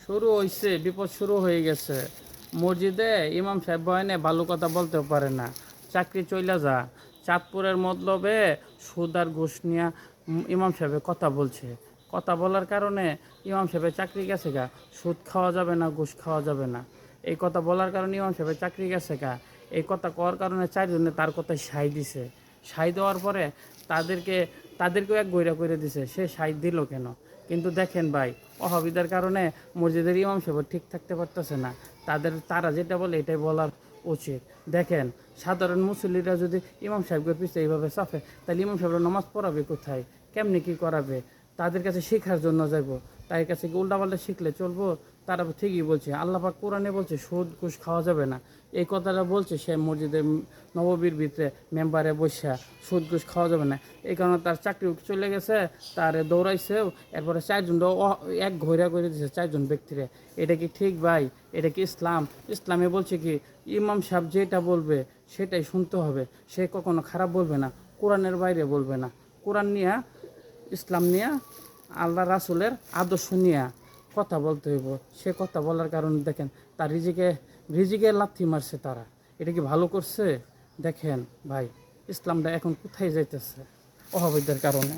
শুরু হয়েছে, বিপদ শুরু হয়ে গেছে। মসজিদে ইমাম সাহেব বয়ানে ভালো কথা বলতেও পারে না, চাকরি চইলা যা। চাঁদপুরের মতলবে সুদ আর ঘুষ নিয়ে ইমাম সাহেবের কথা বলছে। কথা বলার কারণে ইমাম সাহেবের চাকরি গেছে গা। সুদ খাওয়া যাবে না, ঘুষ খাওয়া যাবে না, এই কথা বলার কারণে ইমাম সাহেবের চাকরি গেছে গা। এই কথা কওয়ার কারণে চারজনে তার কথায় সাই দিছে। সাই দেওয়ার পরে তাদেরকেও এক গইরা করে দিছে। সে সাই দিল কেন? কিন্তু দেখেন ভাই, অহবিদার কারণে মসজিদের ইমাম সাহেব ঠিক থাকতে পারতেছে না। তারা যেটা বলে এটাই বলার উচিত। দেখেন, সাধারণ মুসল্লিরা যদি ইমাম সাহেবকে পিছিয়ে এইভাবে চাপে, তাহলে ইমাম সাহেবরা নামাজ পড়াবে কোথায়? কেমনি কি করাবে? তাদের কাছে শেখার জন্য যাইব, তাদের কাছে কি উল্টাপাল্টা শিখলে চলবো? তারা ঠিকই বলছে, আল্লাহ পাক কোরআনে বলছে সুদ ঘুষ খাওয়া যাবে না। এই কথাটা বলছে সে মসজিদের নববীর ভিতরে মেম্বারে বসা, সুদ ঘুষ খাওয়া যাবে না। এই কারণে তার চাকরি চলে গেছে, তারে দৌড়াইছেও। এরপরে চারজনটা এক ঘোরা করে দিয়েছে, চারজন ব্যক্তিরে। এটা কি ঠিক ভাই? এটা কি ইসলাম? ইসলামে বলছে কি ইমাম সাহেব যেটা বলবে সেটাই শুনতে হবে। সে কখনো খারাপ বলবে না, কোরআনের বাইরে বলবে না। কোরআন নিয়ে, ইসলাম নিয়ে, আল্লাহ রাসুলের আদর্শ নিয়ে কথা বলতে হইব। সে কথা বলার কারণে দেখেন তার রিজিকে লাথি মারছে তারা। এটা কি ভালো করছে? দেখেন ভাই, ইসলামটা এখন কোথায় যাইতেছে অহবিদের কারণে।